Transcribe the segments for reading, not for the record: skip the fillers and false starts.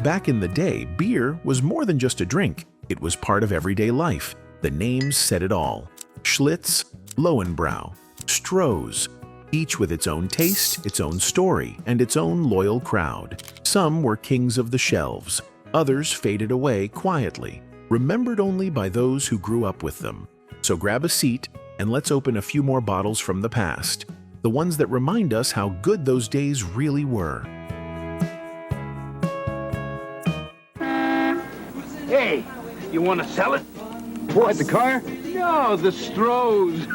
Back in the day, beer was more than just a drink. It was part of everyday life. The names said it all. Schlitz, Lowenbrau, Stroh's, each with its own taste, its own story, and its own loyal crowd. Some were kings of the shelves. Others faded away quietly, remembered only by those who grew up with them. So grab a seat and let's open a few more bottles from the past, the ones that remind us how good those days really were. Hey, you want to sell it? What, the car? No, the Stroh's.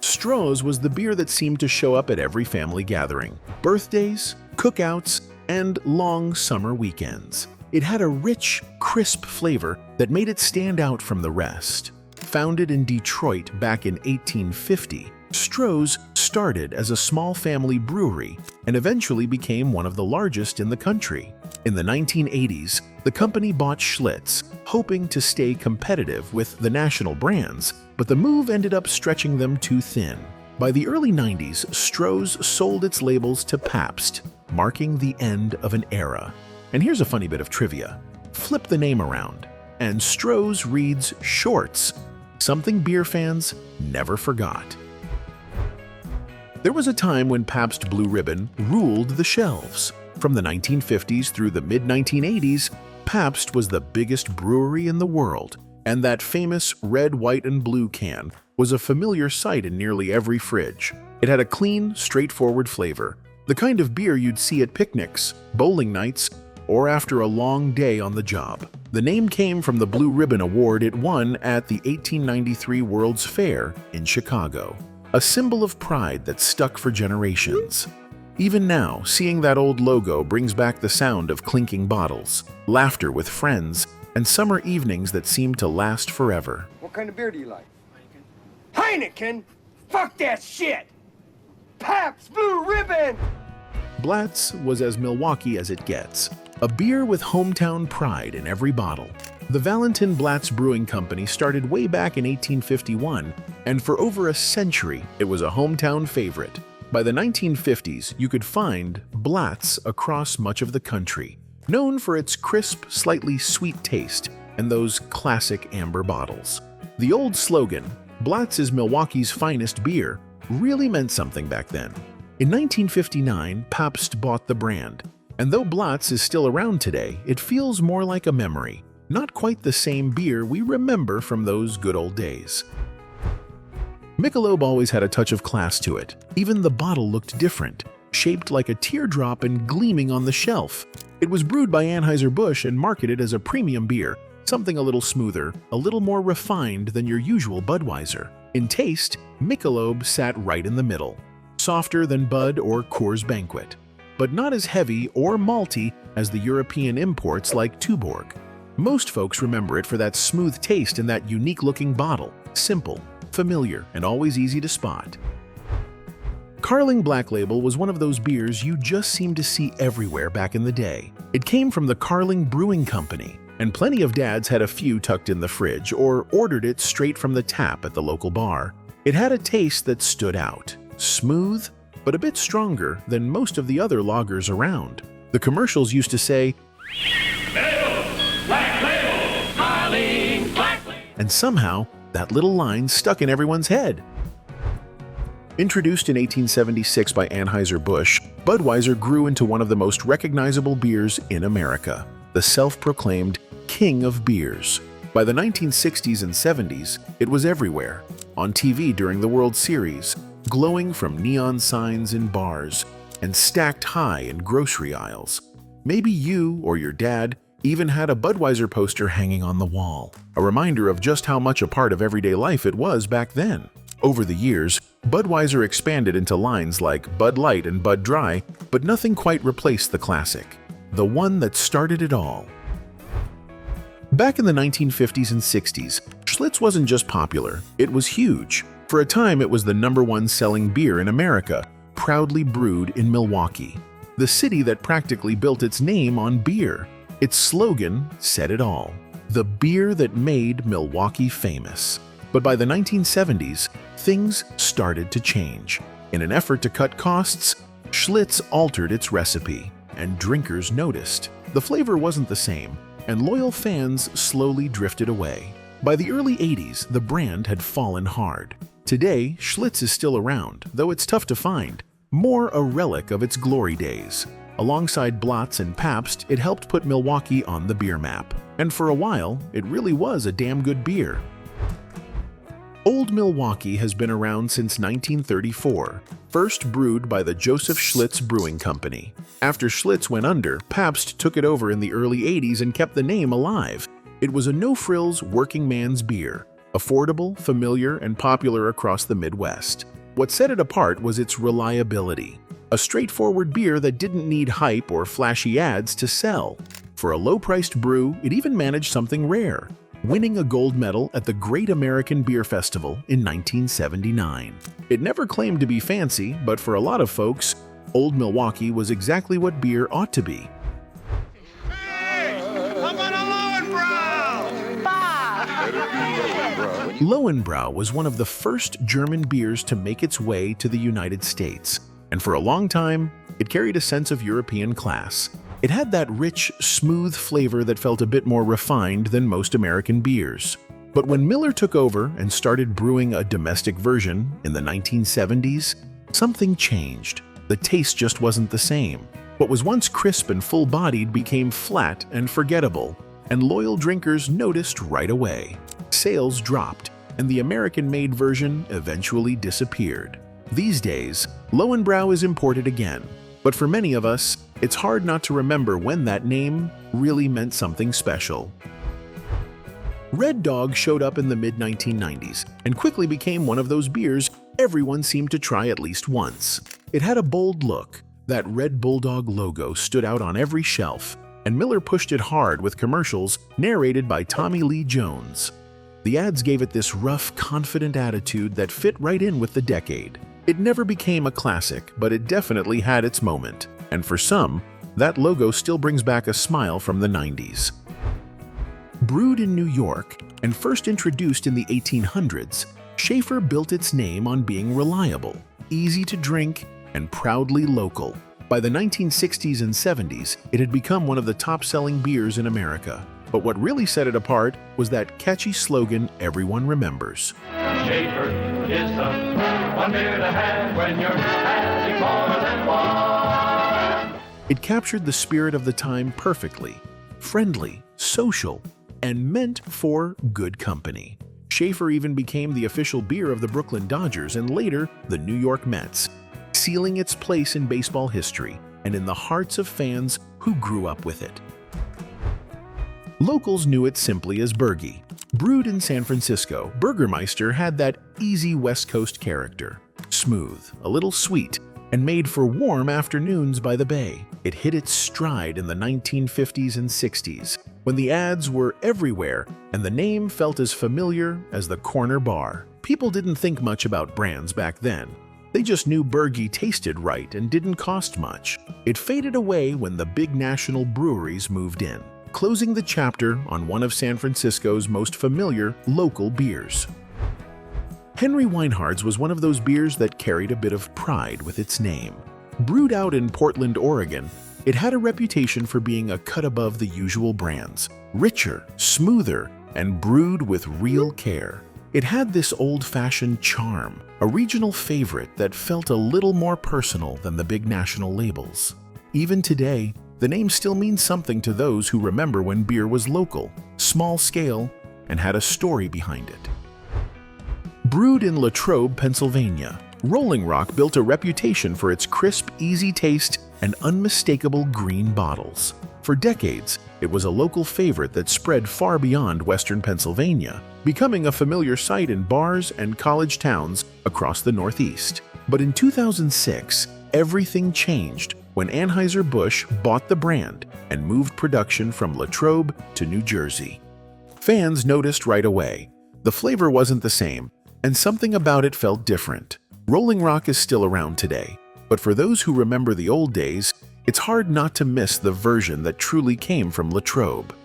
Stroh's was the beer that seemed to show up at every family gathering, birthdays, cookouts, and long summer weekends. It had a rich, crisp flavor that made it stand out from the rest. Founded in Detroit back in 1850, Stroh's started as a small family brewery and eventually became one of the largest in the country. In the 1980s, the company bought Schlitz, hoping to stay competitive with the national brands, but the move ended up stretching them too thin. By the early 90s, Stroh's sold its labels to Pabst, marking the end of an era. And here's a funny bit of trivia. Flip the name around, and Stroh's reads Shorts, something beer fans never forgot. There was a time when Pabst Blue Ribbon ruled the shelves. From the 1950s through the mid-1980s, Pabst was the biggest brewery in the world, and that famous red, white, and blue can was a familiar sight in nearly every fridge. It had a clean, straightforward flavor, the kind of beer you'd see at picnics, bowling nights, or after a long day on the job. The name came from the Blue Ribbon Award it won at the 1893 World's Fair in Chicago, a symbol of pride that stuck for generations. Even now, seeing that old logo brings back the sound of clinking bottles, laughter with friends, and summer evenings that seem to last forever. What kind of beer do you like? Heineken? Fuck that shit! Pabst Blue Ribbon! Blatz was as Milwaukee as it gets, a beer with hometown pride in every bottle. The Valentin Blatz Brewing Company started way back in 1851, and for over a century, it was a hometown favorite. By the 1950s, you could find Blatz across much of the country, known for its crisp, slightly sweet taste and those classic amber bottles. The old slogan, "Blatz is Milwaukee's finest beer," really meant something back then. In 1959, Pabst bought the brand, and though Blatz is still around today, it feels more like a memory, not quite the same beer we remember from those good old days. Michelob always had a touch of class to it. Even the bottle looked different, shaped like a teardrop and gleaming on the shelf. It was brewed by Anheuser-Busch and marketed as a premium beer, something a little smoother, a little more refined than your usual Budweiser. In taste, Michelob sat right in the middle, softer than Bud or Coors Banquet, but not as heavy or malty as the European imports like Tuborg. Most folks remember it for that smooth taste and that unique-looking bottle, simple, familiar, and always easy to spot. Carling Black Label was one of those beers you just seemed to see everywhere back in the day. It came from the Carling Brewing Company, and plenty of dads had a few tucked in the fridge or ordered it straight from the tap at the local bar. It had a taste that stood out, smooth, but a bit stronger than most of the other lagers around. The commercials used to say, Black Label, Carling Black Label. And somehow, that little line stuck in everyone's head. Introduced in 1876 by Anheuser-Busch, Budweiser grew into one of the most recognizable beers in America, the self-proclaimed king of beers. By the 1960s and 70s, it was everywhere, on TV during the World Series, glowing from neon signs in bars, and stacked high in grocery aisles. Maybe you or your dad even had a Budweiser poster hanging on the wall, a reminder of just how much a part of everyday life it was back then. Over the years, Budweiser expanded into lines like Bud Light and Bud Dry, but nothing quite replaced the classic, the one that started it all. Back in the 1950s and 60s, Schlitz wasn't just popular, it was huge. For a time, it was the #1 selling beer in America, proudly brewed in Milwaukee, the city that practically built its name on beer. Its slogan said it all, the beer that made Milwaukee famous. But by the 1970s, things started to change. In an effort to cut costs, Schlitz altered its recipe, and drinkers noticed. the flavor wasn't the same, and loyal fans slowly drifted away. By the early 80s, the brand had fallen hard. Today, Schlitz is still around, though it's tough to find, more a relic of its glory days. Alongside Blatz and Pabst, it helped put Milwaukee on the beer map. And for a while, it really was a damn good beer. Old Milwaukee has been around since 1934, first brewed by the Joseph Schlitz Brewing Company. After Schlitz went under, Pabst took it over in the early 80s and kept the name alive. It was a no-frills working man's beer, affordable, familiar, and popular across the Midwest. What set it apart was its reliability, a straightforward beer that didn't need hype or flashy ads to sell. For a low-priced brew, it even managed something rare, winning a gold medal at the Great American Beer Festival in 1979. It never claimed to be fancy, but for a lot of folks, Old Milwaukee was exactly what beer ought to be. Hey! How about a Lowenbrau? Lowenbrau was one of the first German beers to make its way to the United States, and for a long time, it carried a sense of European class. It had that rich, smooth flavor that felt a bit more refined than most American beers. But when Miller took over and started brewing a domestic version in the 1970s, something changed. The taste just wasn't the same. What was once crisp and full-bodied became flat and forgettable, and loyal drinkers noticed right away. Sales dropped, and the American-made version eventually disappeared. These days, Lowenbrau is imported again, but for many of us, it's hard not to remember when that name really meant something special. Red Dog showed up in the mid-1990s and quickly became one of those beers everyone seemed to try at least once. It had a bold look. That Red Bulldog logo stood out on every shelf, and Miller pushed it hard with commercials narrated by Tommy Lee Jones. The ads gave it this rough, confident attitude that fit right in with the decade. It never became a classic, but it definitely had its moment. And for some, that logo still brings back a smile from the 90s. Brewed in New York and first introduced in the 1800s, Schaefer built its name on being reliable, easy to drink, and proudly local. By the 1960s and 70s, it had become one of the top-selling beers in America. But what really set it apart was that catchy slogan everyone remembers. Schaefer is the one beer to have when you're having more than one. It captured the spirit of the time perfectly, friendly, social, and meant for good company. Schaefer even became the official beer of the Brooklyn Dodgers and later the New York Mets, sealing its place in baseball history and in the hearts of fans who grew up with it. Locals knew it simply as Burgie. Brewed in San Francisco, Burgermeister had that easy West Coast character. Smooth, a little sweet, and made for warm afternoons by the bay. It hit its stride in the 1950s and 60s, when the ads were everywhere and the name felt as familiar as the corner bar. People didn't think much about brands back then. They just knew Burgie tasted right and didn't cost much. It faded away when the big national breweries moved in, closing the chapter on one of San Francisco's most familiar local beers. Henry Weinhard's was one of those beers that carried a bit of pride with its name. Brewed out in Portland, Oregon, it had a reputation for being a cut above the usual brands, richer, smoother, and brewed with real care. It had this old-fashioned charm, a regional favorite that felt a little more personal than the big national labels. Even today, the name still means something to those who remember when beer was local, small scale, and had a story behind it. Brewed in Latrobe, Pennsylvania, Rolling Rock built a reputation for its crisp, easy taste and unmistakable green bottles. For decades, it was a local favorite that spread far beyond western Pennsylvania, becoming a familiar sight in bars and college towns across the Northeast. But in 2006, everything changed when Anheuser-Busch bought the brand and moved production from Latrobe to New Jersey. Fans noticed right away. The flavor wasn't the same, and something about it felt different. Rolling Rock is still around today, but for those who remember the old days, it's hard not to miss the version that truly came from Latrobe.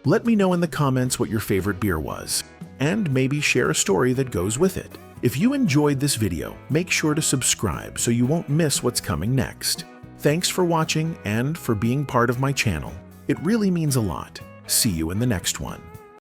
Let me know in the comments what your favorite beer was, and maybe share a story that goes with it. If you enjoyed this video, make sure to subscribe so you won't miss what's coming next. Thanks for watching and for being part of my channel. It really means a lot. See you in the next one.